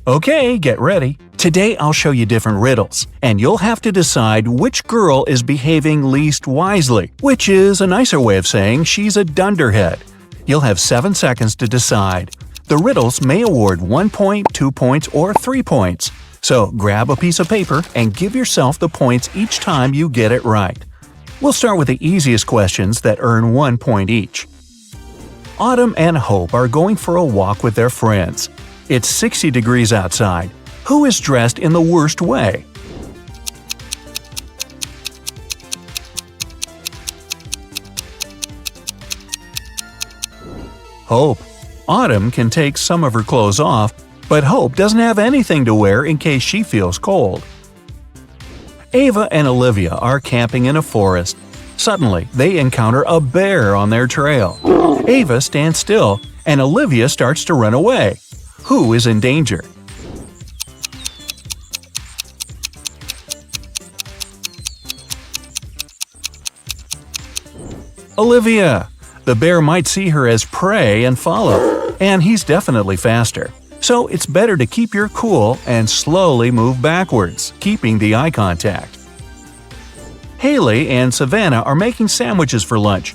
Okay, get ready. Today I'll show you different riddles, and you'll have to decide which girl is behaving least wisely, which is a nicer way of saying she's a dunderhead. You'll have 7 seconds to decide. The riddles may award 1 point, 2 points, or 3 points. So grab a piece of paper and give yourself the points each time you get it right. We'll start with the easiest questions that earn 1 point each. Autumn and Hope are going for a walk with their friends. It's 60 degrees outside. Who is dressed in the worst way? Hope. Autumn can take some of her clothes off, but Hope doesn't have anything to wear in case she feels cold. Ava and Olivia are camping in a forest. Suddenly, they encounter a bear on their trail. Ava stands still, and Olivia starts to run away. Who is in danger? Olivia. The bear might see her as prey and follow, and he's definitely faster. So it's better to keep your cool and slowly move backwards, keeping the eye contact. Haley and Savannah are making sandwiches for lunch.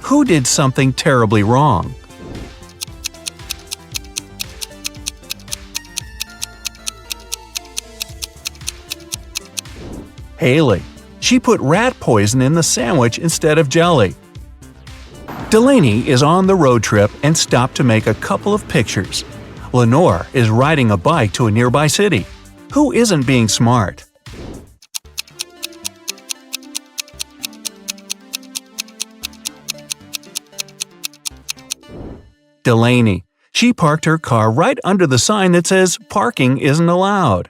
Who did something terribly wrong? Haley. She put rat poison in the sandwich instead of jelly. Delaney is on the road trip and stopped to make a couple of pictures. Lenore is riding a bike to a nearby city. Who isn't being smart? Delaney. She parked her car right under the sign that says "Parking isn't allowed."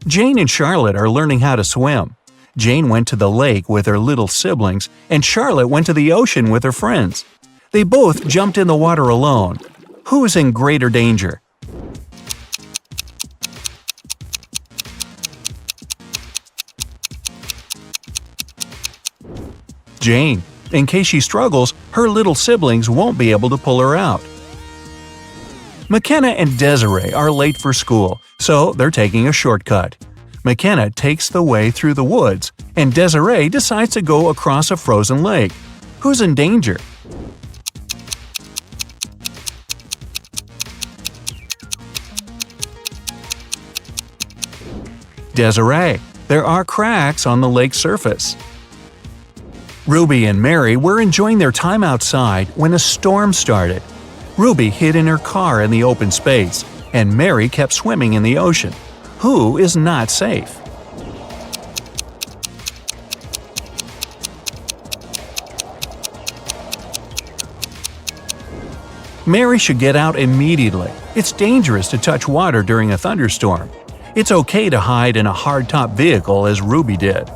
Jane and Charlotte are learning how to swim. Jane went to the lake with her little siblings, and Charlotte went to the ocean with her friends. They both jumped in the water alone. Who is in greater danger? Jane. In case she struggles, her little siblings won't be able to pull her out. McKenna and Desiree are late for school, so they're taking a shortcut. McKenna takes the way through the woods, and Desiree decides to go across a frozen lake. Who's in danger? Desiree. There are cracks on the lake's surface. Ruby and Mary were enjoying their time outside when a storm started. Ruby hid in her car in the open space, and Mary kept swimming in the ocean. Who is not safe? Mary should get out immediately. It's dangerous to touch water during a thunderstorm. It's okay to hide in a hardtop vehicle as Ruby did.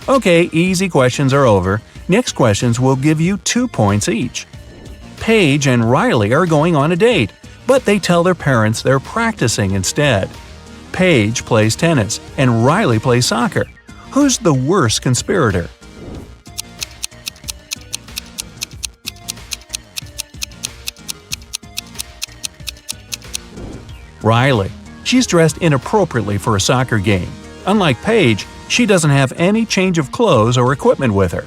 Okay, easy questions are over. Next questions will give you 2 points each. Paige and Riley are going on a date, but they tell their parents they're practicing instead. Paige plays tennis, and Riley plays soccer. Who's the worst conspirator? Riley. She's dressed inappropriately for a soccer game. Unlike Paige, she doesn't have any change of clothes or equipment with her.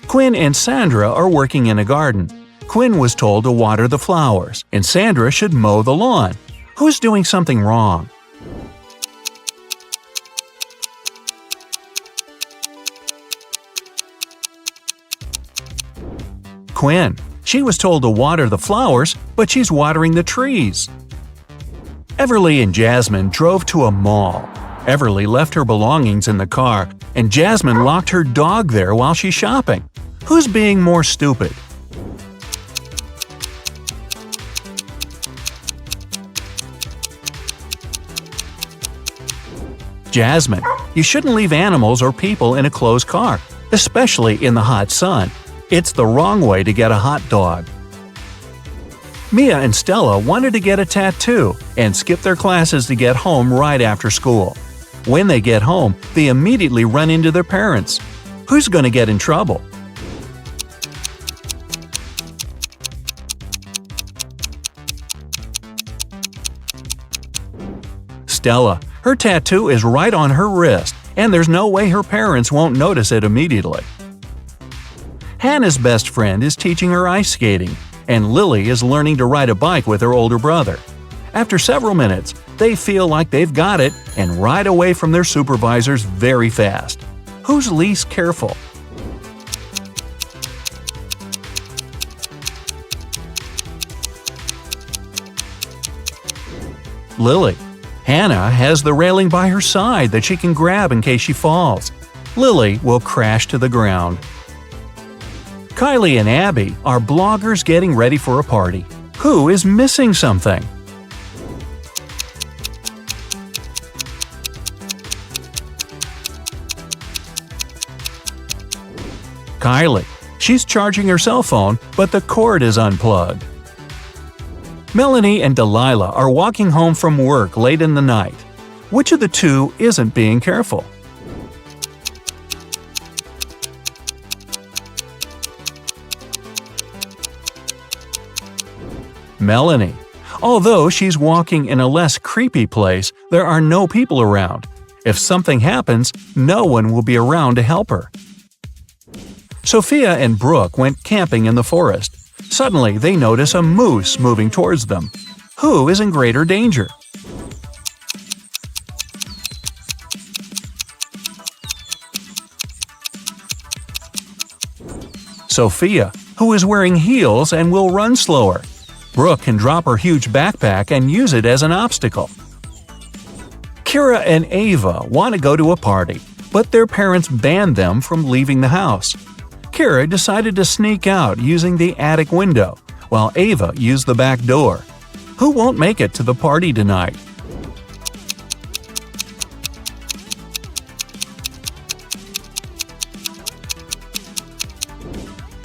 Quinn and Sandra are working in a garden. Quinn was told to water the flowers, and Sandra should mow the lawn. Who's doing something wrong? Quinn. She was told to water the flowers, but she's watering the trees. Everly and Jasmine drove to a mall. Everly left her belongings in the car, and Jasmine locked her dog there while she's shopping. Who's being more stupid? Jasmine. You shouldn't leave animals or people in a closed car, especially in the hot sun. It's the wrong way to get a hot dog. Mia and Stella wanted to get a tattoo and skip their classes to get home right after school. When they get home, they immediately run into their parents. Who's going to get in trouble? Stella. Her tattoo is right on her wrist, and there's no way her parents won't notice it immediately. Hannah's best friend is teaching her ice skating, and Lily is learning to ride a bike with her older brother. After several minutes, they feel like they've got it and ride away from their supervisors very fast. Who's least careful? Lily. Hannah has the railing by her side that she can grab in case she falls. Lily will crash to the ground. Kylie and Abby are bloggers getting ready for a party. Who is missing something? Kylie. She's charging her cell phone, but the cord is unplugged. Melanie and Delilah are walking home from work late in the night. Which of the two isn't being careful? Melanie. Although she's walking in a less creepy place, there are no people around. If something happens, no one will be around to help her. Sophia and Brooke went camping in the forest. Suddenly, they notice a moose moving towards them. Who is in greater danger? Sophia, who is wearing heels and will run slower. Brooke can drop her huge backpack and use it as an obstacle. Kira and Ava want to go to a party, but their parents banned them from leaving the house. Kira decided to sneak out using the attic window, while Ava used the back door. Who won't make it to the party tonight?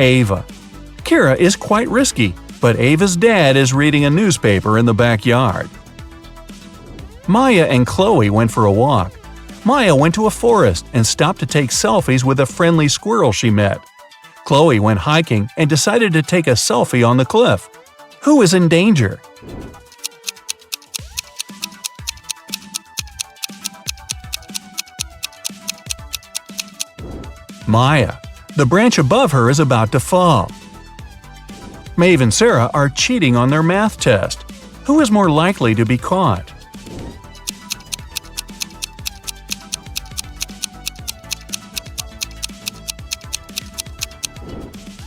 Ava. Kira is quite risky, but Ava's dad is reading a newspaper in the backyard. Maya and Chloe went for a walk. Maya went to a forest and stopped to take selfies with a friendly squirrel she met. Chloe went hiking and decided to take a selfie on the cliff. Who is in danger? Maya. The branch above her is about to fall. Maeve and Sarah are cheating on their math test. Who is more likely to be caught?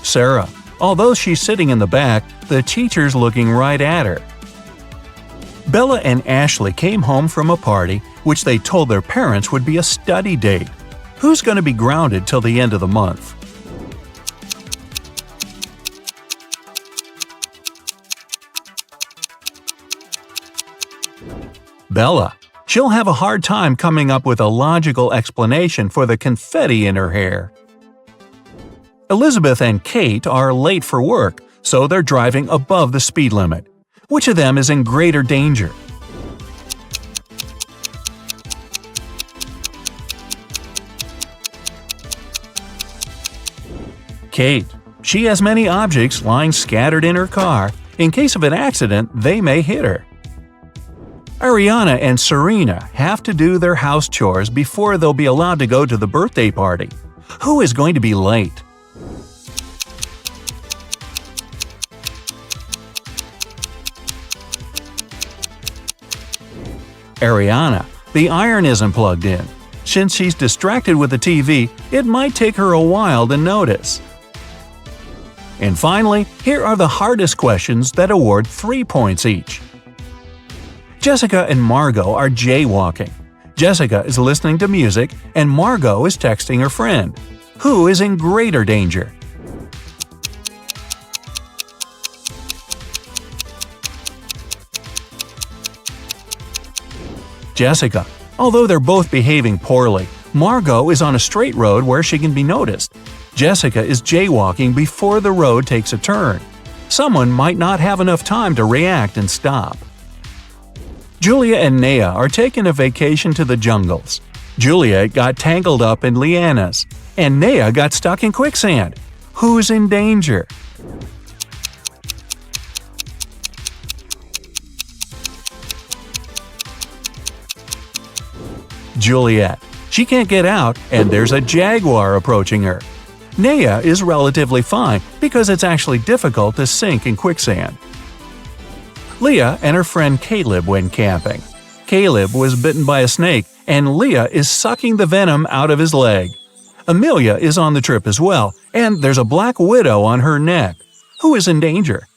Sarah. Although she's sitting in the back, the teacher's looking right at her. Bella and Ashley came home from a party which they told their parents would be a study date. Who's going to be grounded till the end of the month? Bella. She'll have a hard time coming up with a logical explanation for the confetti in her hair. Elizabeth and Kate are late for work, so they're driving above the speed limit. Which of them is in greater danger? Kate. She has many objects lying scattered in her car. In case of an accident, they may hit her. Ariana and Serena have to do their house chores before they'll be allowed to go to the birthday party. Who is going to be late? Ariana. The iron isn't plugged in. Since she's distracted with the TV, it might take her a while to notice. And finally, here are the hardest questions that award 3 points each. Jessica and Margot are jaywalking. Jessica is listening to music, and Margot is texting her friend. Who is in greater danger? Jessica. Although they're both behaving poorly, Margot is on a straight road where she can be noticed. Jessica is jaywalking before the road takes a turn. Someone might not have enough time to react and stop. Julia and Naya are taking a vacation to the jungles. Julia got tangled up in lianas, and Naya got stuck in quicksand. Who's in danger? Juliet. She can't get out, and there's a jaguar approaching her. Naya is relatively fine because it's actually difficult to sink in quicksand. Leah and her friend Caleb went camping. Caleb was bitten by a snake, and Leah is sucking the venom out of his leg. Amelia is on the trip as well, and there's a black widow on her neck. Who is in danger?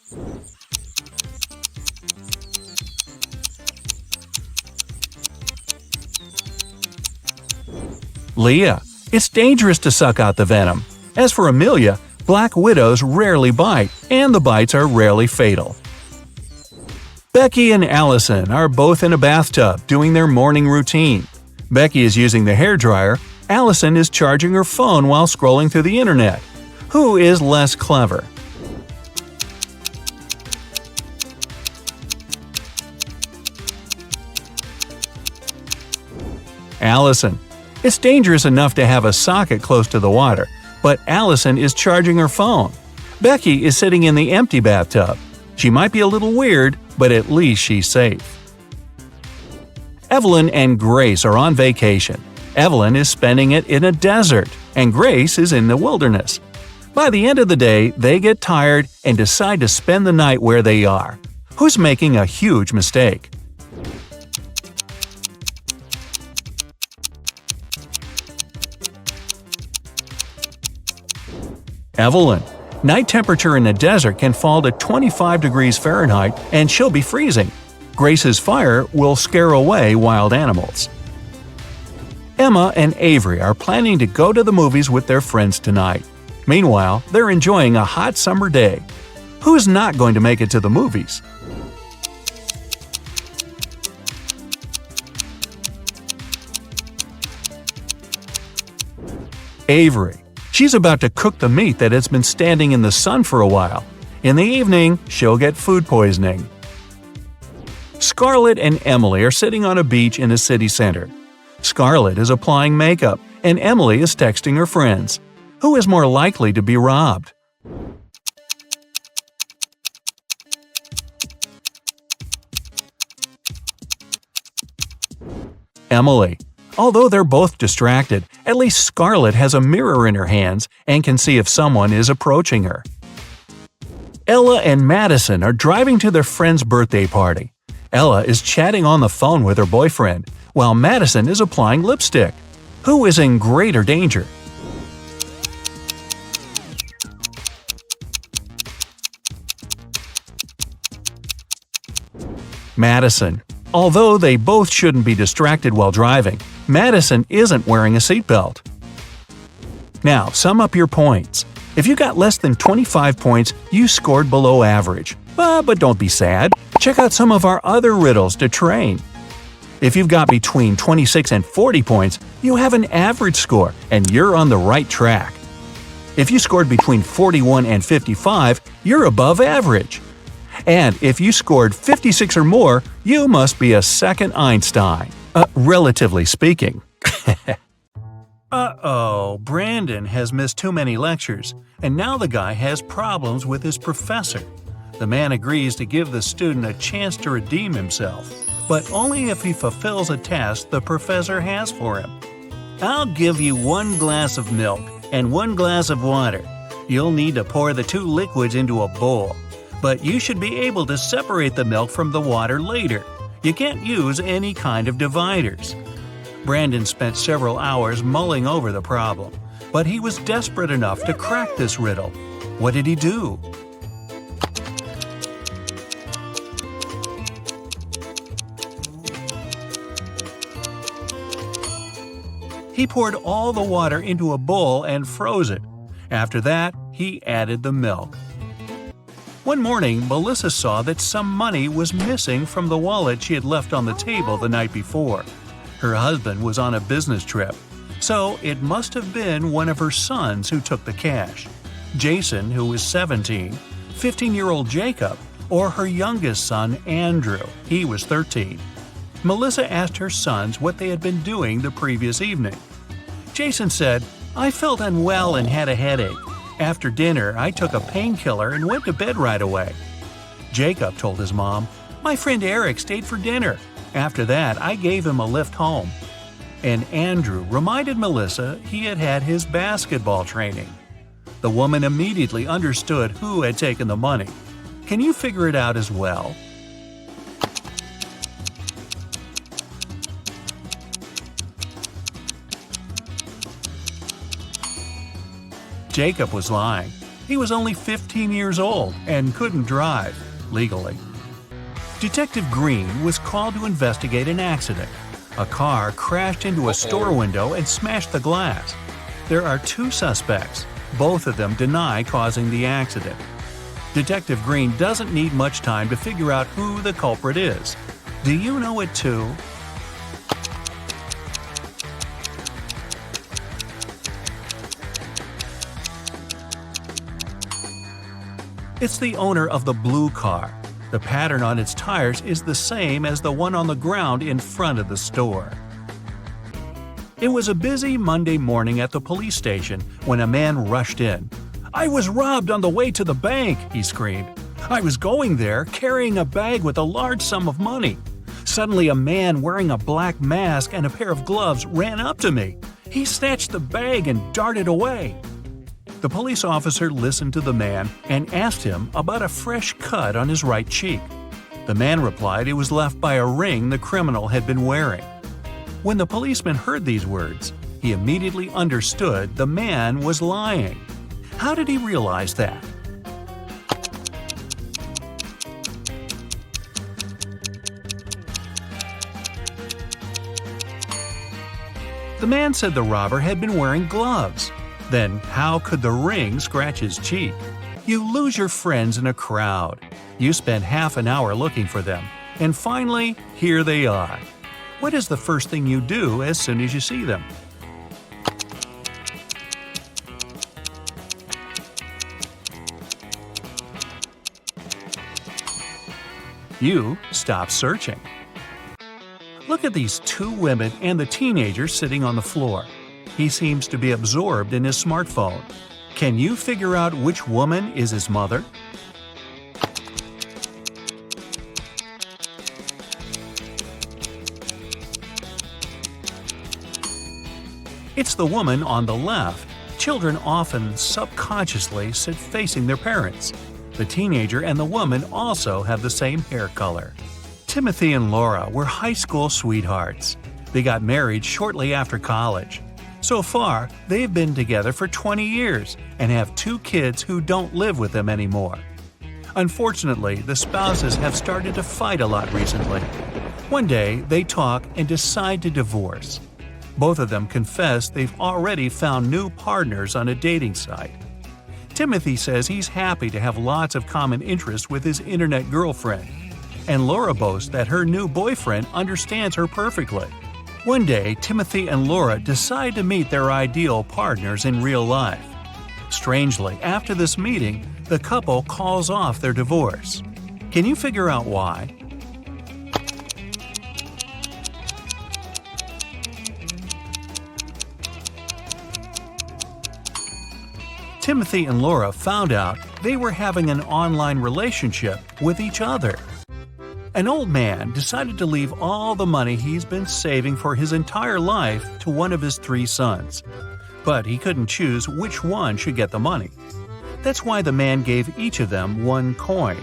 Leah. It's dangerous to suck out the venom. As for Amelia, black widows rarely bite, and the bites are rarely fatal. Becky and Allison are both in a bathtub doing their morning routine. Becky is using the hairdryer. Allison is charging her phone while scrolling through the internet. Who is less clever? Allison. It's dangerous enough to have a socket close to the water, but Allison is charging her phone. Becky is sitting in the empty bathtub. She might be a little weird, but at least she's safe. Evelyn and Grace are on vacation. Evelyn is spending it in a desert, and Grace is in the wilderness. By the end of the day, they get tired and decide to spend the night where they are. Who's making a huge mistake? Evelyn. Night temperature in the desert can fall to 25 degrees Fahrenheit and she'll be freezing. Grace's fire will scare away wild animals. Emma and Avery are planning to go to the movies with their friends tonight. Meanwhile, they're enjoying a hot summer day. Who's not going to make it to the movies? Avery. She's about to cook the meat that has been standing in the sun for a while. In the evening, she'll get food poisoning. Scarlett and Emily are sitting on a beach in a city center. Scarlett is applying makeup, and Emily is texting her friends. Who is more likely to be robbed? Emily. Although they're both distracted, at least Scarlett has a mirror in her hands and can see if someone is approaching her. Ella and Madison are driving to their friend's birthday party. Ella is chatting on the phone with her boyfriend, while Madison is applying lipstick. Who is in greater danger? Madison. Although they both shouldn't be distracted while driving, Madison isn't wearing a seatbelt. Now, sum up your points. If you got less than 25 points, you scored below average. But don't be sad. Check out some of our other riddles to train. If you've got between 26 and 40 points, you have an average score, and you're on the right track. If you scored between 41 and 55, you're above average. And if you scored 56 or more, you must be a second Einstein. Relatively speaking. Uh-oh, Brandon has missed too many lectures, and now the guy has problems with his professor. The man agrees to give the student a chance to redeem himself, but only if he fulfills a task the professor has for him. I'll give you 1 glass of milk and 1 glass of water. You'll need to pour the 2 liquids into a bowl, but you should be able to separate the milk from the water later. You can't use any kind of dividers. Brandon spent several hours mulling over the problem, but he was desperate enough to crack this riddle. What did he do? He poured all the water into a bowl and froze it. After that, he added the milk. One morning, Melissa saw that some money was missing from the wallet she had left on the table the night before. Her husband was on a business trip, so it must have been one of her sons who took the cash. Jason, who was 17, 15-year-old Jacob, or her youngest son, Andrew. He was 13. Melissa asked her sons what they had been doing the previous evening. Jason said, "I felt unwell and had a headache. After dinner, I took a painkiller and went to bed right away." Jacob told his mom, "My friend Eric stayed for dinner. After that, I gave him a lift home." and Andrew reminded Melissa he had had his basketball training. The woman immediately understood who had taken the money. Can you figure it out as well? Jacob was lying. He was only 15 years old and couldn't drive, legally. Detective Green was called to investigate an accident. A car crashed into a store window and smashed the glass. There are 2 suspects. Both of them deny causing the accident. Detective Green doesn't need much time to figure out who the culprit is. Do you know it too? It's the owner of the blue car. The pattern on its tires is the same as the one on the ground in front of the store. It was a busy Monday morning at the police station when a man rushed in. "I was robbed on the way to the bank," he screamed. "I was going there carrying a bag with a large sum of money. Suddenly a man wearing a black mask and a pair of gloves ran up to me. He snatched the bag and darted away." The police officer listened to the man and asked him about a fresh cut on his right cheek. The man replied it was left by a ring the criminal had been wearing. When the policeman heard these words, he immediately understood the man was lying. How did he realize that? The man said the robber had been wearing gloves. Then how could the ring scratch his cheek? You lose your friends in a crowd. You spend half an hour looking for them, and finally, here they are. What is the first thing you do as soon as you see them? You stop searching. Look at these 2 women and the teenager sitting on the floor. He seems to be absorbed in his smartphone. Can you figure out which woman is his mother? It's the woman on the left. Children often subconsciously sit facing their parents. The teenager and the woman also have the same hair color. Timothy and Laura were high school sweethearts. They got married shortly after college. So far, they've been together for 20 years and have 2 kids who don't live with them anymore. Unfortunately, the spouses have started to fight a lot recently. One day, they talk and decide to divorce. Both of them confess they've already found new partners on a dating site. Timothy says he's happy to have lots of common interests with his internet girlfriend, and Laura boasts that her new boyfriend understands her perfectly. One day, Timothy and Laura decide to meet their ideal partners in real life. Strangely, after this meeting, the couple calls off their divorce. Can you figure out why? Timothy and Laura found out they were having an online relationship with each other. An old man decided to leave all the money he's been saving for his entire life to one of his 3 sons. But he couldn't choose which one should get the money. That's why the man gave each of them 1 coin.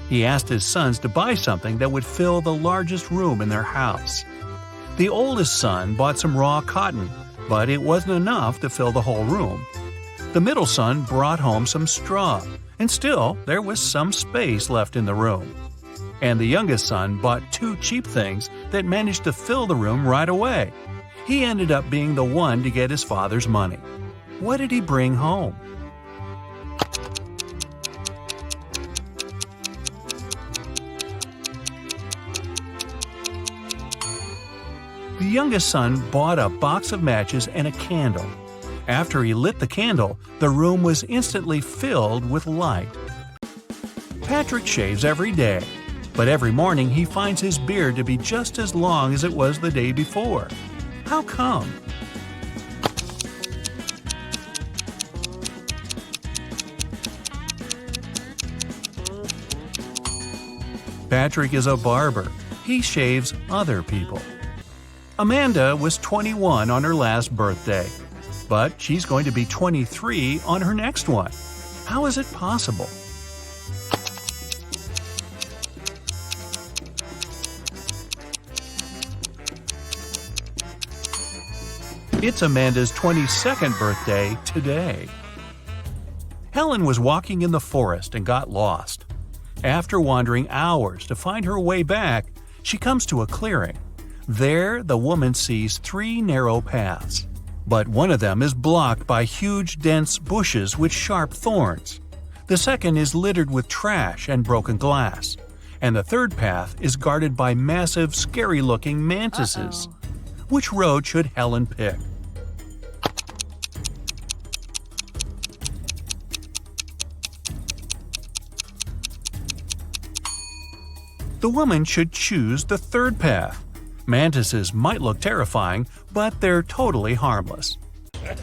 He asked his sons to buy something that would fill the largest room in their house. The oldest son bought some raw cotton, but it wasn't enough to fill the whole room. The middle son brought home some straw, and still there was some space left in the room. And the youngest son bought 2 cheap things that managed to fill the room right away. He ended up being the one to get his father's money. What did he bring home? The youngest son bought a box of matches and a candle. After he lit the candle, the room was instantly filled with light. Patrick shaves every day, but every morning he finds his beard to be just as long as it was the day before. How come? Patrick is a barber. He shaves other people. Amanda was 21 on her last birthday, but she's going to be 23 on her next one. How is it possible? It's Amanda's 22nd birthday today. Helen was walking in the forest and got lost. After wandering hours to find her way back, she comes to a clearing. There, the woman sees 3 narrow paths, but one of them is blocked by huge, dense bushes with sharp thorns. The second is littered with trash and broken glass, and the third path is guarded by massive, scary-looking mantises. Which road should Helen pick? The woman should choose the third path. Mantises might look terrifying, but they're totally harmless.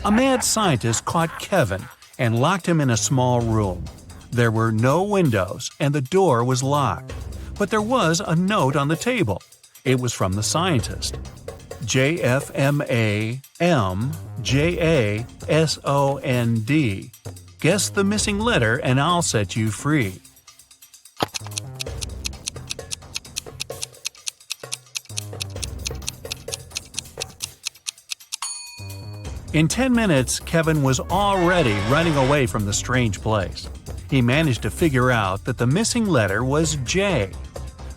A mad scientist caught Kevin and locked him in a small room. There were no windows and the door was locked. But there was a note on the table. It was from the scientist. JFMAMJASOND. Guess the missing letter and I'll set you free. In 10 minutes, Kevin was already running away from the strange place. He managed to figure out that the missing letter was J.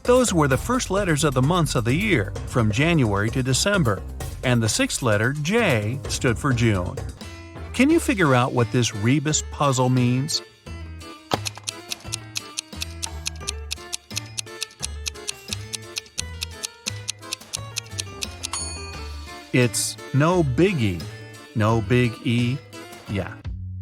Those were the first letters of the months of the year, from January to December, and the 6th letter, J, stood for June. Can you figure out what this rebus puzzle means? It's no biggie. No big E? Yeah.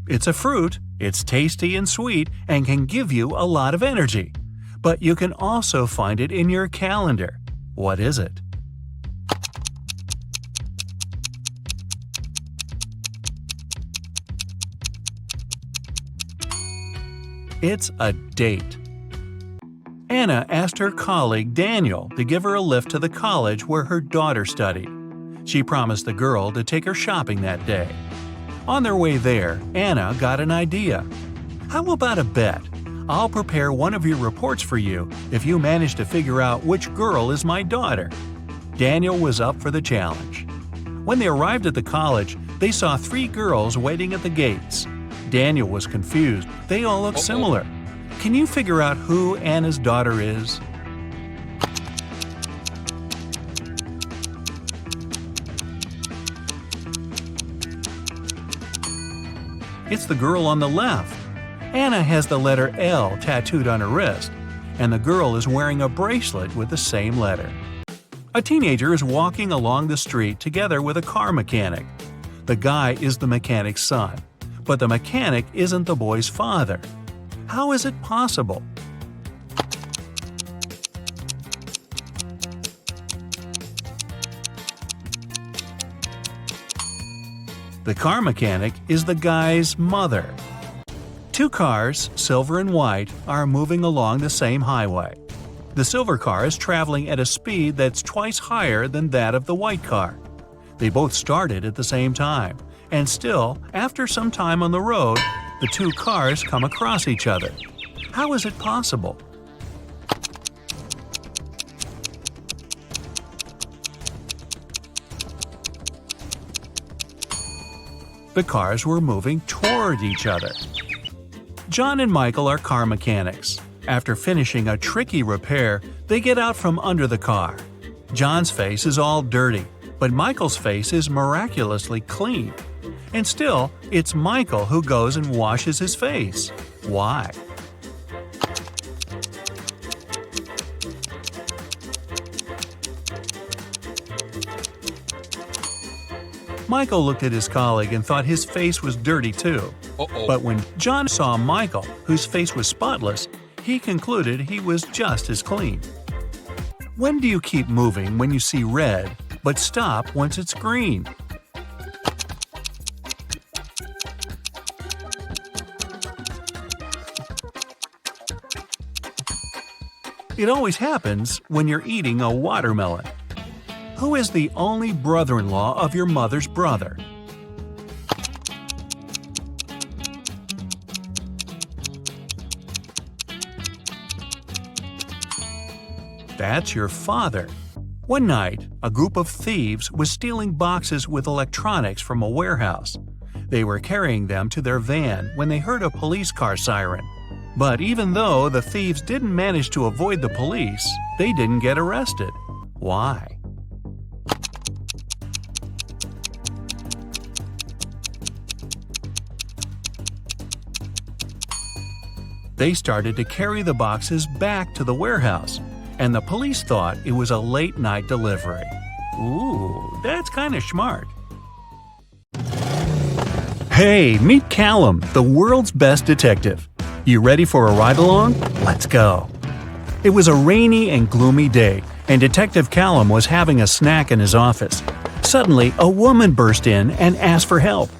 It's a fruit, it's tasty and sweet, and can give you a lot of energy. But you can also find it in your calendar. What is it? It's a date. Anna asked her colleague Daniel to give her a lift to the college where her daughter studied. She promised the girl to take her shopping that day. On their way there, Anna got an idea. How about a bet? I'll prepare one of your reports for you if you manage to figure out which girl is my daughter. Daniel was up for the challenge. When they arrived at the college, they saw 3 girls waiting at the gates. Daniel was confused. They all looked similar. Can you figure out who Anna's daughter is? It's the girl on the left. Anna has the letter L tattooed on her wrist, and the girl is wearing a bracelet with the same letter. A teenager is walking along the street together with a car mechanic. The guy is the mechanic's son, but the mechanic isn't the boy's father. How is it possible? The car mechanic is the guy's mother. 2 cars, silver and white, are moving along the same highway. The silver car is traveling at a speed that's twice higher than that of the white car. They both started at the same time, and still, after some time on the road, the 2 cars come across each other. How is it possible? The cars were moving toward each other. John and Michael are car mechanics. After finishing a tricky repair, they get out from under the car. John's face is all dirty, but Michael's face is miraculously clean. And still, it's Michael who goes and washes his face. Why? Michael looked at his colleague and thought his face was dirty too. But when John saw Michael, whose face was spotless, he concluded he was just as clean. When do you keep moving when you see red, but stop once it's green? It always happens when you're eating a watermelon. Who is the only brother-in-law of your mother's brother? That's your father. One night, a group of thieves was stealing boxes with electronics from a warehouse. They were carrying them to their van when they heard a police car siren. But even though the thieves didn't manage to avoid the police, they didn't get arrested. Why? They started to carry the boxes back to the warehouse, and the police thought it was a late-night delivery. Ooh, that's kinda smart. Hey, meet Callum, the world's best detective. You ready for a ride-along? Let's go. It was a rainy and gloomy day, and Detective Callum was having a snack in his office. Suddenly, a woman burst in and asked for help.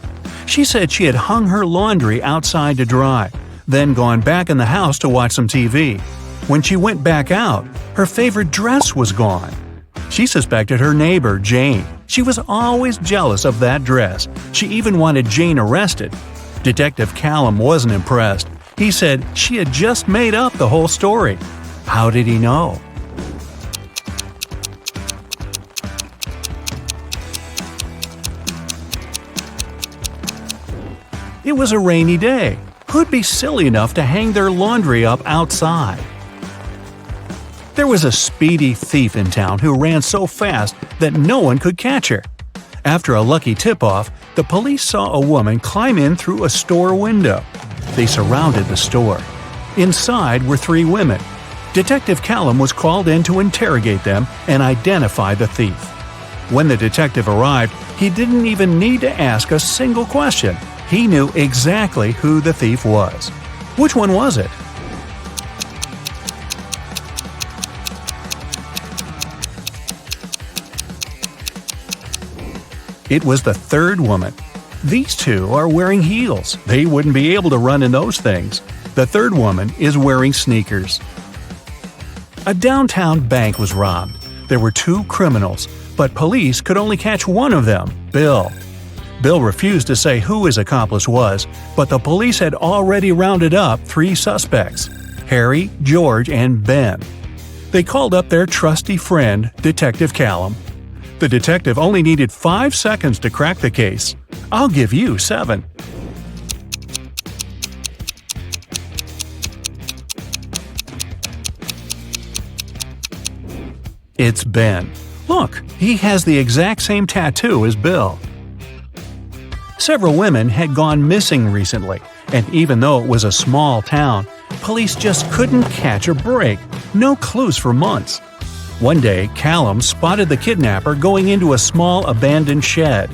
She said she had hung her laundry outside to dry, then gone back in the house to watch some TV. When she went back out, her favorite dress was gone. She suspected her neighbor, Jane. She was always jealous of that dress. She even wanted Jane arrested. Detective Callum wasn't impressed. He said she had just made up the whole story. How did he know? It was a rainy day. Who'd be silly enough to hang their laundry up outside? There was a speedy thief in town who ran so fast that no one could catch her. After a lucky tip-off, the police saw a woman climb in through a store window. They surrounded the store. Inside were 3 women. Detective Callum was called in to interrogate them and identify the thief. When the detective arrived, he didn't even need to ask a single question. He knew exactly who the thief was. Which one was it? It was the third woman. These two are wearing heels. They wouldn't be able to run in those things. The third woman is wearing sneakers. A downtown bank was robbed. There were 2 criminals, but police could only catch one of them, Bill. Bill refused to say who his accomplice was, but the police had already rounded up 3 suspects: Harry, George, and Ben. They called up their trusty friend, Detective Callum. The detective only needed 5 seconds to crack the case. I'll give you 7. It's Ben. Look, he has the exact same tattoo as Bill. Several women had gone missing recently, and even though it was a small town, police just couldn't catch a break. No clues for months. One day, Callum spotted the kidnapper going into a small abandoned shed.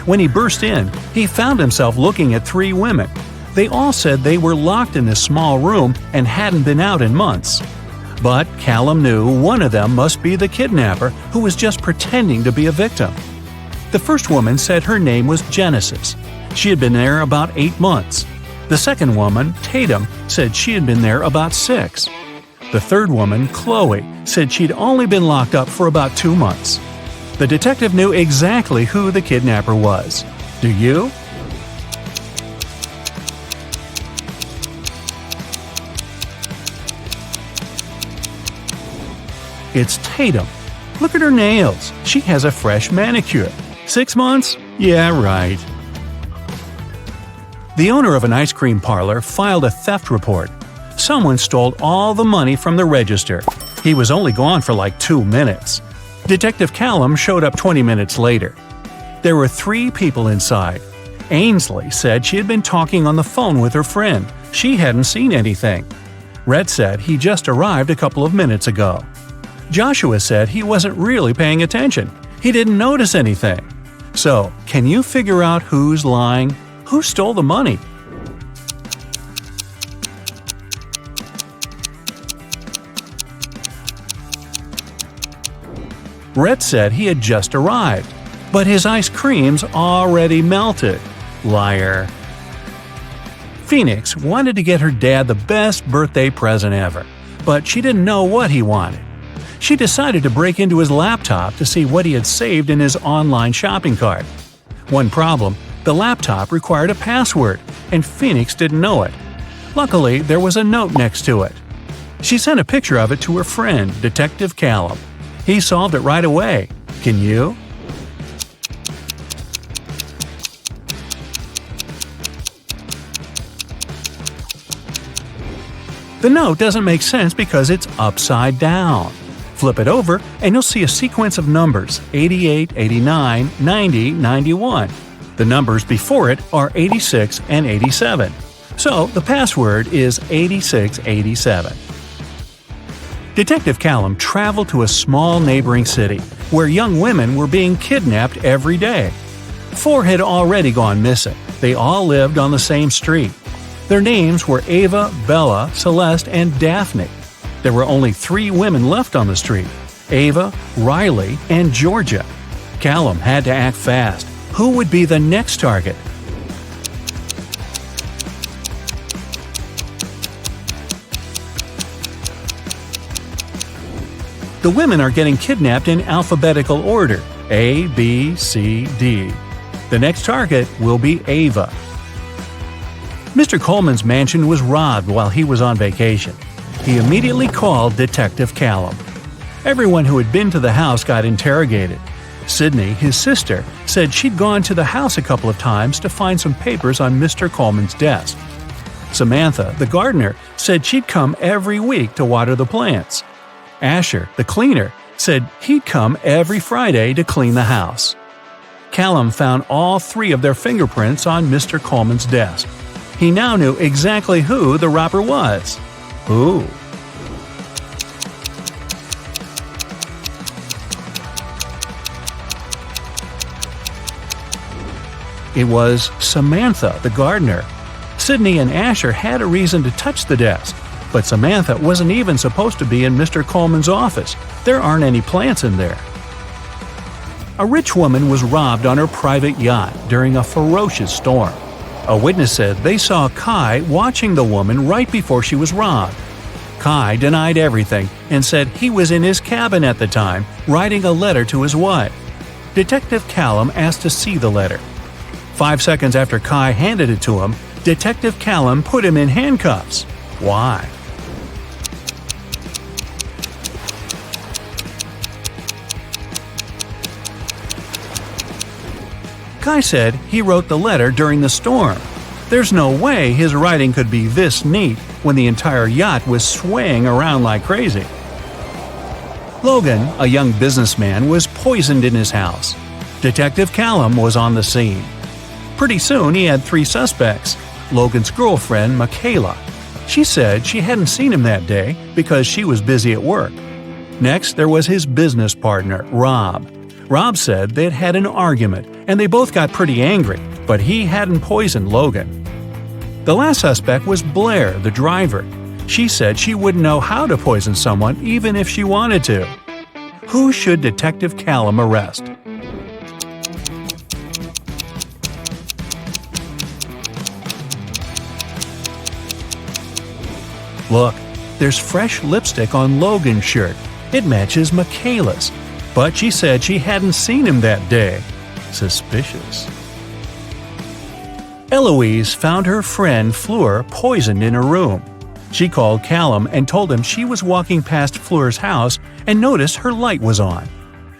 When he burst in, he found himself looking at 3 women. They all said they were locked in this small room and hadn't been out in months. But Callum knew one of them must be the kidnapper who was just pretending to be a victim. The first woman said her name was Genesis. She had been there about 8 months. The second woman, Tatum, said she had been there about 6. The third woman, Chloe, said she'd only been locked up for about 2 months. The detective knew exactly who the kidnapper was. Do you? It's Tatum. Look at her nails. She has a fresh manicure. 6 months? Yeah, right. The owner of an ice cream parlor filed a theft report. Someone stole all the money from the register. He was only gone for like 2 minutes. Detective Callum showed up 20 minutes later. There were 3 people inside. Ainsley said she had been talking on the phone with her friend. She hadn't seen anything. Rhett said he just arrived a couple of minutes ago. Joshua said he wasn't really paying attention. He didn't notice anything. So, can you figure out who's lying? Who stole the money? Rhett said he had just arrived, but his ice cream's already melted. Liar. Phoenix wanted to get her dad the best birthday present ever, but she didn't know what he wanted. She decided to break into his laptop to see what he had saved in his online shopping cart. One problem, the laptop required a password, and Phoenix didn't know it. Luckily, there was a note next to it. She sent a picture of it to her friend, Detective Callum. He solved it right away. Can you? The note doesn't make sense because it's upside down. Flip it over and you'll see a sequence of numbers 88, 89, 90, 91. The numbers before it are 86 and 87. So the password is 8687. Detective Callum traveled to a small neighboring city where young women were being kidnapped every day. 4 had already gone missing. They all lived on the same street. Their names were Ava, Bella, Celeste, and Daphne. There were only 3 women left on the street: Ava, Riley, and Georgia. Callum had to act fast. Who would be the next target? The women are getting kidnapped in alphabetical order: A, B, C, D. The next target will be Ava. Mr. Coleman's mansion was robbed while he was on vacation. He immediately called Detective Callum. Everyone who had been to the house got interrogated. Sydney, his sister, said she'd gone to the house a couple of times to find some papers on Mr. Coleman's desk. Samantha, the gardener, said she'd come every week to water the plants. Asher, the cleaner, said he'd come every Friday to clean the house. Callum found all 3 of their fingerprints on Mr. Coleman's desk. He now knew exactly who the robber was. Who? It was Samantha, the gardener. Sydney and Asher had a reason to touch the desk, but Samantha wasn't even supposed to be in Mr. Coleman's office. There aren't any plants in there. A rich woman was robbed on her private yacht during a ferocious storm. A witness said they saw Kai watching the woman right before she was robbed. Kai denied everything and said he was in his cabin at the time, writing a letter to his wife. Detective Callum asked to see the letter. 5 seconds after Kai handed it to him, Detective Callum put him in handcuffs. Why? Kai said he wrote the letter during the storm. There's no way his writing could be this neat when the entire yacht was swaying around like crazy. Logan, a young businessman, was poisoned in his house. Detective Callum was on the scene. Pretty soon he had 3 suspects. Logan's girlfriend, Michaela. She said she hadn't seen him that day because she was busy at work. Next, there was his business partner, Rob. Rob said they'd had an argument and they both got pretty angry, but he hadn't poisoned Logan. The last suspect was Blair, the driver. She said she wouldn't know how to poison someone even if she wanted to. Who should Detective Callum arrest? Look, there's fresh lipstick on Logan's shirt. It matches Michaela's. But she said she hadn't seen him that day. Suspicious. Eloise found her friend Fleur poisoned in her room. She called Callum and told him she was walking past Fleur's house and noticed her light was on.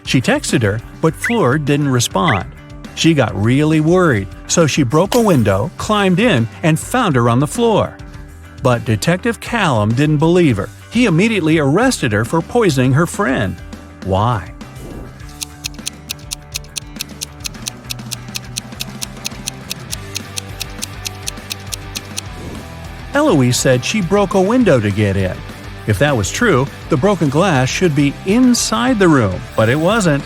She texted her, but Fleur didn't respond. She got really worried, so she broke a window, climbed in, and found her on the floor. But Detective Callum didn't believe her. He immediately arrested her for poisoning her friend. Why? Eloise said she broke a window to get in. If that was true, the broken glass should be inside the room, but it wasn't.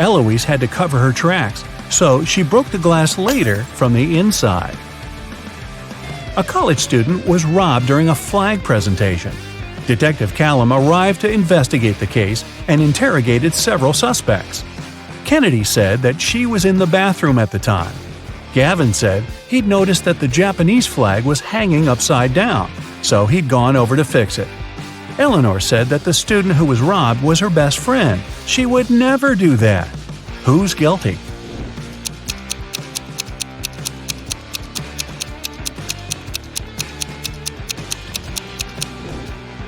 Eloise had to cover her tracks, so she broke the glass later from the inside. A college student was robbed during a flag presentation. Detective Callum arrived to investigate the case and interrogated several suspects. Kennedy said that she was in the bathroom at the time. Gavin said he'd noticed that the Japanese flag was hanging upside down, so he'd gone over to fix it. Eleanor said that the student who was robbed was her best friend. She would never do that. Who's guilty?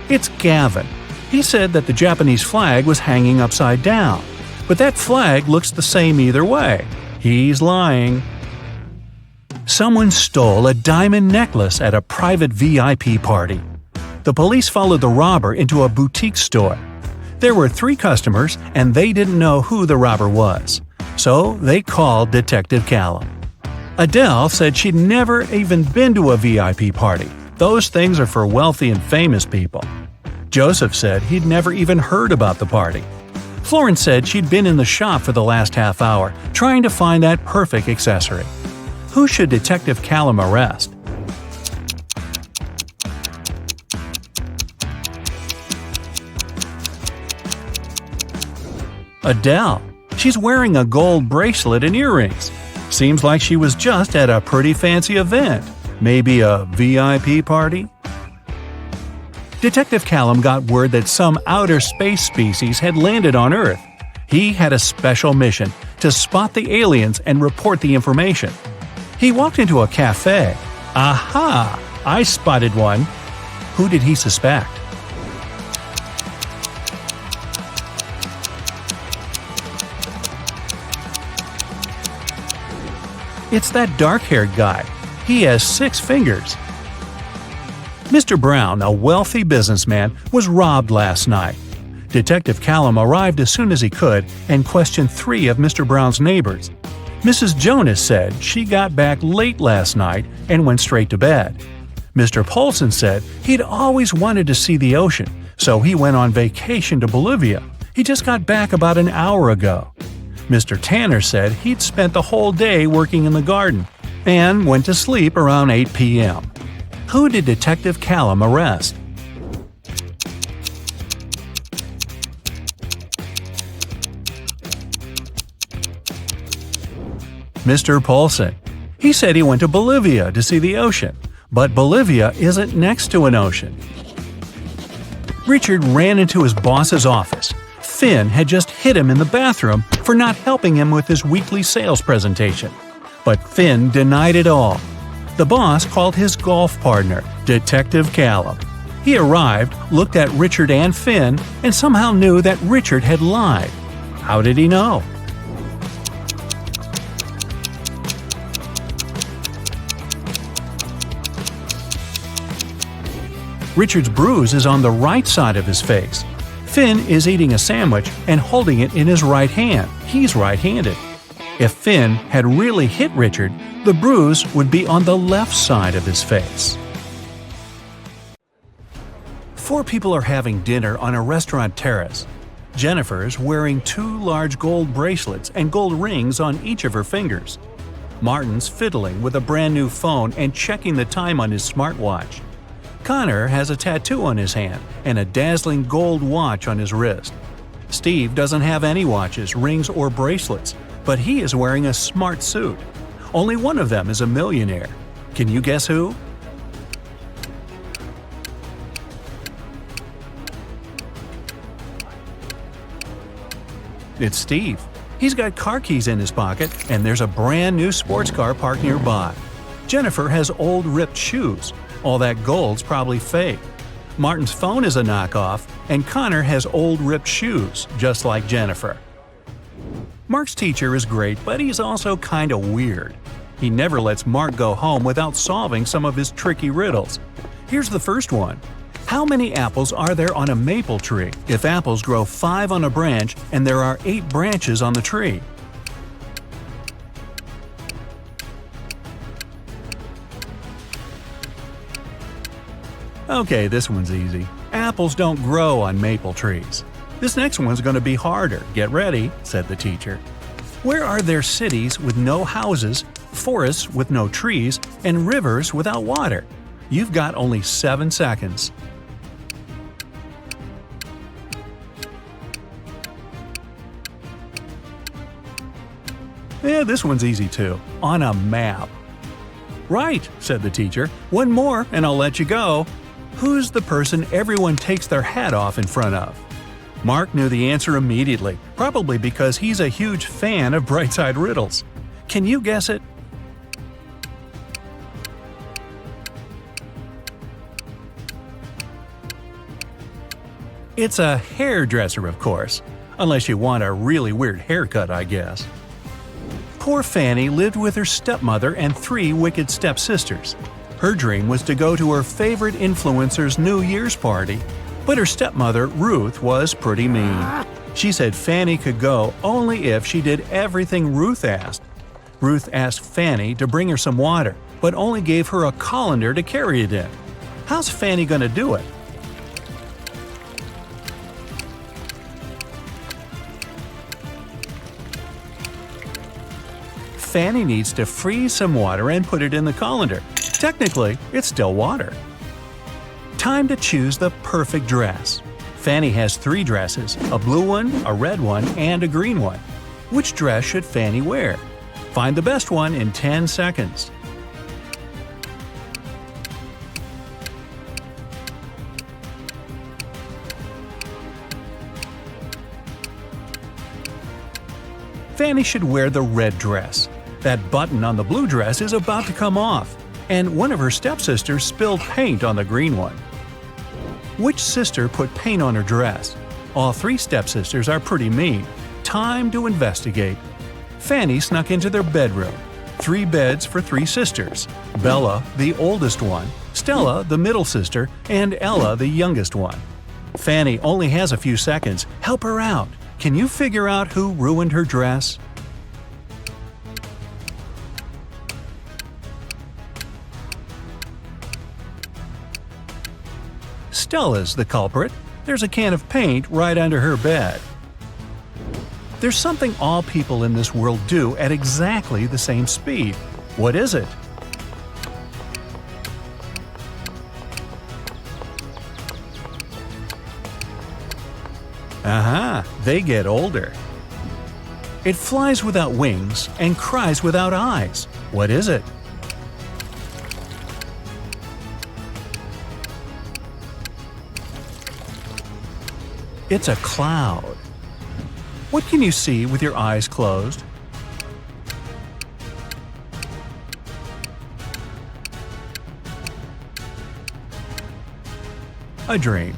It's Gavin. He said that the Japanese flag was hanging upside down, but that flag looks the same either way. He's lying. Someone stole a diamond necklace at a private VIP party. The police followed the robber into a boutique store. There were 3 customers, and they didn't know who the robber was. So they called Detective Callum. Adele said she'd never even been to a VIP party. Those things are for wealthy and famous people. Joseph said he'd never even heard about the party. Florence said she'd been in the shop for the last half hour, trying to find that perfect accessory. Who should Detective Callum arrest? Adele. She's wearing a gold bracelet and earrings. Seems like she was just at a pretty fancy event. Maybe a VIP party? Detective Callum got word that some outer space species had landed on Earth. He had a special mission to spot the aliens and report the information. He walked into a cafe. Aha! I spotted one. Who did he suspect? It's that dark-haired guy. He has 6 fingers. Mr. Brown, a wealthy businessman, was robbed last night. Detective Callum arrived as soon as he could and questioned 3 of Mr. Brown's neighbors. Mrs. Jonas said she got back late last night and went straight to bed. Mr. Polson said he'd always wanted to see the ocean, so he went on vacation to Bolivia. He just got back about an hour ago. Mr. Tanner said he'd spent the whole day working in the garden and went to sleep around 8 p.m. Who did Detective Callum arrest? Mr. Polson. He said he went to Bolivia to see the ocean, but Bolivia isn't next to an ocean. Richard ran into his boss's office. Finn had just hit him in the bathroom for not helping him with his weekly sales presentation. But Finn denied it all. The boss called his golf partner, Detective Callum. He arrived, looked at Richard and Finn, and somehow knew that Richard had lied. How did he know? Richard's bruise is on the right side of his face. Finn is eating a sandwich and holding it in his right hand. He's right-handed. If Finn had really hit Richard, the bruise would be on the left side of his face. 4 people are having dinner on a restaurant terrace. Jennifer's wearing 2 large gold bracelets and gold rings on each of her fingers. Martin's fiddling with a brand new phone and checking the time on his smartwatch. Connor has a tattoo on his hand and a dazzling gold watch on his wrist. Steve doesn't have any watches, rings, or bracelets, but he is wearing a smart suit. Only one of them is a millionaire. Can you guess who? It's Steve. He's got car keys in his pocket, and there's a brand new sports car parked nearby. Jennifer has old ripped shoes. All that gold's probably fake. Martin's phone is a knockoff, and Connor has old ripped shoes, just like Jennifer. Mark's teacher is great, but he's also kinda weird. He never lets Mark go home without solving some of his tricky riddles. Here's the first one. How many apples are there on a maple tree if apples grow 5 on a branch and there are 8 branches on the tree? Okay, this one's easy. Apples don't grow on maple trees. This next one's going to be harder. Get ready, said the teacher. Where are there cities with no houses, forests with no trees, and rivers without water? You've got only 7 seconds. Yeah, this one's easy too. On a map. Right, said the teacher. One more and I'll let you go. Who's the person everyone takes their hat off in front of? Mark knew the answer immediately, probably because he's a huge fan of Brightside Riddles. Can you guess it? It's a hairdresser, of course. Unless you want a really weird haircut, I guess. Poor Fanny lived with her stepmother and 3 wicked stepsisters. Her dream was to go to her favorite influencer's New Year's party, but her stepmother, Ruth, was pretty mean. She said Fanny could go only if she did everything Ruth asked. Ruth asked Fanny to bring her some water, but only gave her a colander to carry it in. How's Fanny gonna do it? Fanny needs to freeze some water and put it in the colander. Technically, it's still water. Time to choose the perfect dress. Fanny has 3 dresses, a blue one, a red one, and a green one. Which dress should Fanny wear? Find the best one in 10 seconds. Fanny should wear the red dress. That button on the blue dress is about to come off, and one of her stepsisters spilled paint on the green one. Which sister put paint on her dress? All 3 stepsisters are pretty mean. Time to investigate. Fanny snuck into their bedroom. 3 beds for 3 sisters. Bella, the oldest one, Stella, the middle sister, and Ella, the youngest one. Fanny only has a few seconds. Help her out. Can you figure out who ruined her dress? Stella's the culprit. There's a can of paint right under her bed. There's something all people in this world do at exactly the same speed. What is it? Aha! They get older. It flies without wings and cries without eyes. What is it? It's a cloud. What can you see with your eyes closed? A dream.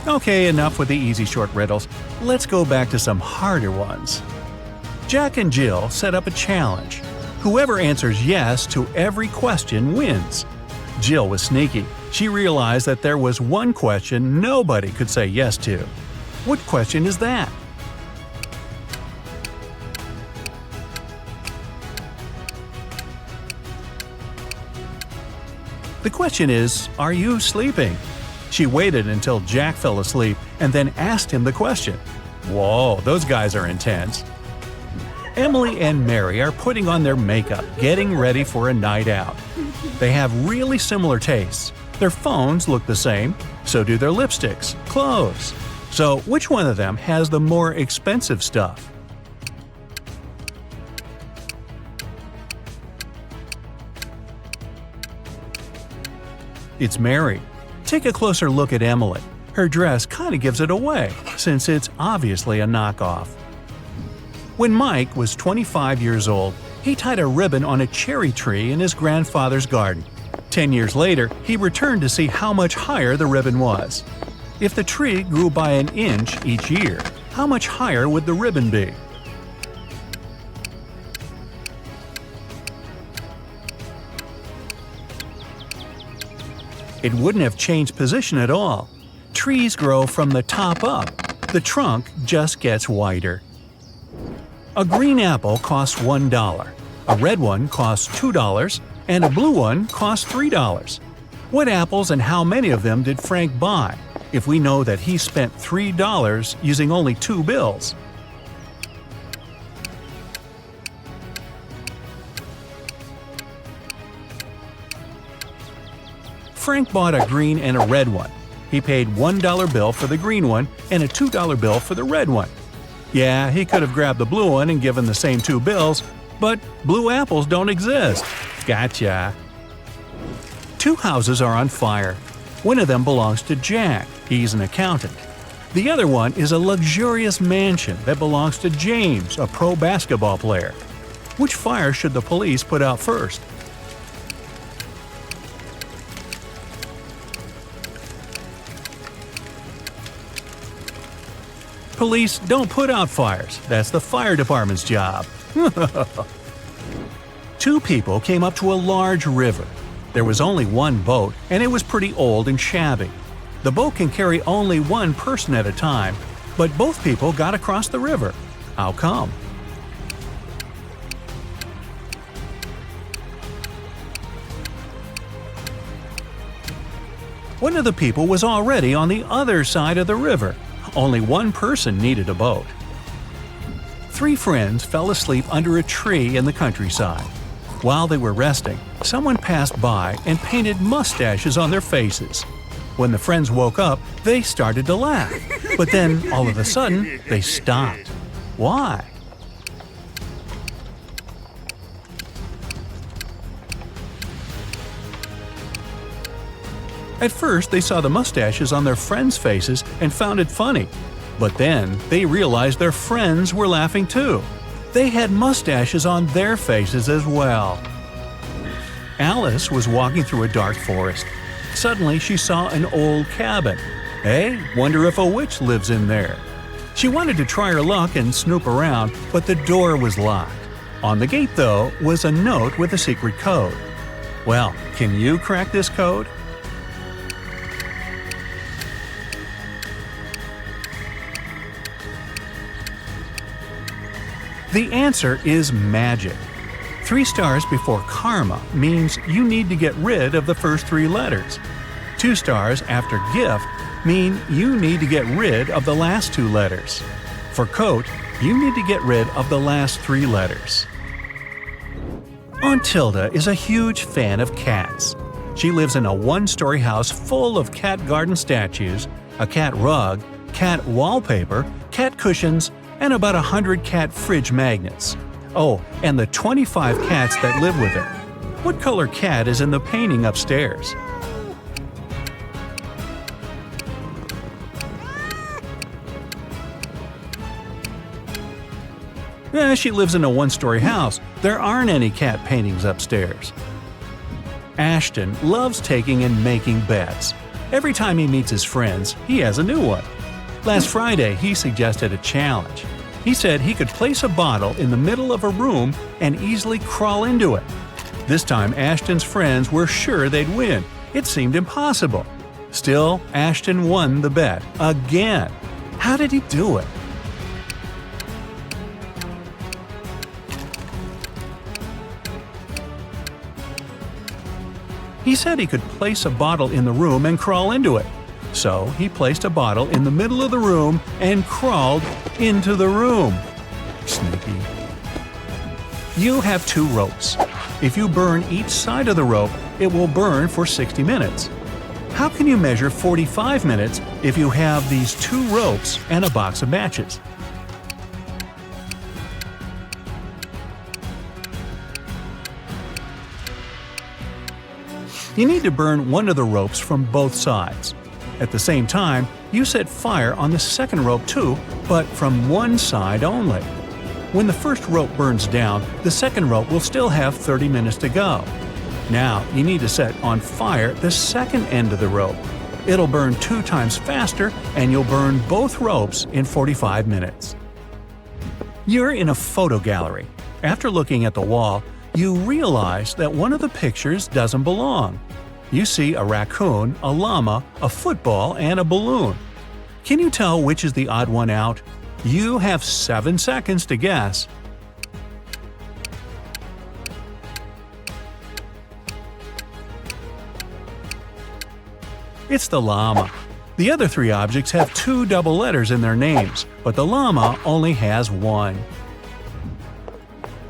Okay, enough with the easy short riddles. Let's go back to some harder ones. Jack and Jill set up a challenge. Whoever answers yes to every question wins. Jill was sneaky. She realized that there was one question nobody could say yes to. What question is that? The question is, are you sleeping? She waited until Jack fell asleep and then asked him the question. Whoa, those guys are intense. Emily and Mary are putting on their makeup, getting ready for a night out. They have really similar tastes. Their phones look the same, so do their lipsticks, clothes. So which one of them has the more expensive stuff? It's Mary. Take a closer look at Emily. Her dress kind of gives it away, since it's obviously a knockoff. When Mike was 25 years old, he tied a ribbon on a cherry tree in his grandfather's garden. 10 years later, he returned to see how much higher the ribbon was. If the tree grew by an inch each year, how much higher would the ribbon be? It wouldn't have changed position at all. Trees grow from the top up. The trunk just gets wider. A green apple costs $1, a red one costs $2, and a blue one costs $3. What apples and how many of them did Frank buy, if we know that he spent $3 using only 2 bills? Frank bought a green and a red one. He paid $1 bill for the green one and a $2 bill for the red one. Yeah, he could have grabbed the blue one and given the same 2 bills, but blue apples don't exist. Gotcha. 2 houses are on fire. One of them belongs to Jack. He's an accountant. The other one is a luxurious mansion that belongs to James, a pro basketball player. Which fire should the police put out first? Police don't put out fires. That's the fire department's job. Two people came up to a large river. There was only one boat, and it was pretty old and shabby. The boat can carry only one person at a time, but both people got across the river. How come? One of the people was already on the other side of the river. Only one person needed a boat. Three friends fell asleep under a tree in the countryside. While they were resting, someone passed by and painted mustaches on their faces. When the friends woke up, they started to laugh. But then, all of a sudden, they stopped. Why? At first, they saw the mustaches on their friends' faces and found it funny. But then, they realized their friends were laughing too. They had mustaches on their faces as well. Alice was walking through a dark forest. Suddenly, she saw an old cabin. Hey, wonder if a witch lives in there. She wanted to try her luck and snoop around, but the door was locked. On the gate, though, was a note with a secret code. Well, can you crack this code? The answer is magic. 3 stars before karma means you need to get rid of the first 3 letters. 2 stars after gift mean you need to get rid of the last 2 letters. For coat, you need to get rid of the last 3 letters. Aunt Tilda is a huge fan of cats. She lives in a 1-story house full of cat garden statues, a cat rug, cat wallpaper, cat cushions, and about 100 cat fridge magnets. Oh, and the 25 cats that live with her. What color cat is in the painting upstairs? She lives in a 1-story house. There aren't any cat paintings upstairs. Ashton loves taking and making bets. Every time he meets his friends, he has a new one. Last Friday, he suggested a challenge. He said he could place a bottle in the middle of a room and easily crawl into it. This time, Ashton's friends were sure they'd win. It seemed impossible. Still, Ashton won the bet again. How did he do it? He said he could place a bottle in the room and crawl into it. So he placed a bottle in the middle of the room and crawled into the room. Sneaky. You have 2 ropes. If you burn each side of the rope, it will burn for 60 minutes. How can you measure 45 minutes if you have these 2 ropes and a box of matches? You need to burn one of the ropes from both sides. At the same time, you set fire on the second rope too, but from one side only. When the first rope burns down, the second rope will still have 30 minutes to go. Now, you need to set on fire the second end of the rope. It'll burn 2 times faster, and you'll burn both ropes in 45 minutes. You're in a photo gallery. After looking at the wall, you realize that one of the pictures doesn't belong. You see a raccoon, a llama, a football, and a balloon. Can you tell which is the odd one out? You have 7 seconds to guess. It's the llama. The other 3 objects have 2 double letters in their names, but the llama only has 1.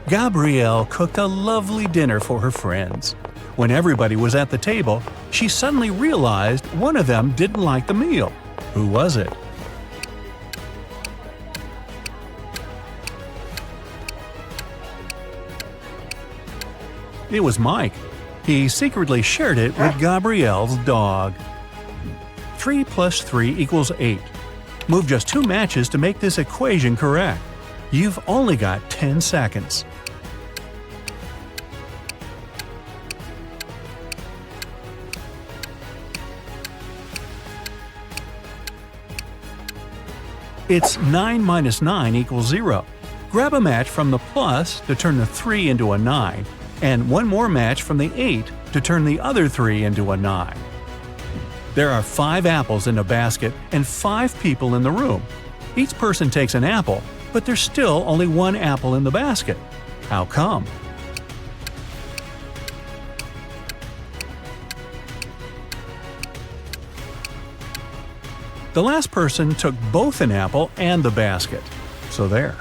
Gabrielle cooked a lovely dinner for her friends. When everybody was at the table, she suddenly realized one of them didn't like the meal. Who was it? It was Mike. He secretly shared it with Gabrielle's dog. 3 plus 3 equals 8. Move just 2 matches to make this equation correct. You've only got 10 seconds. It's 9 minus 9 equals 0. Grab a match from the plus to turn the 3 into a 9, and one more match from the 8 to turn the other 3 into a 9. There are 5 apples in a basket and 5 people in the room. Each person takes an apple, but there's still only one apple in the basket. How come? The last person took both an apple and the basket. So there.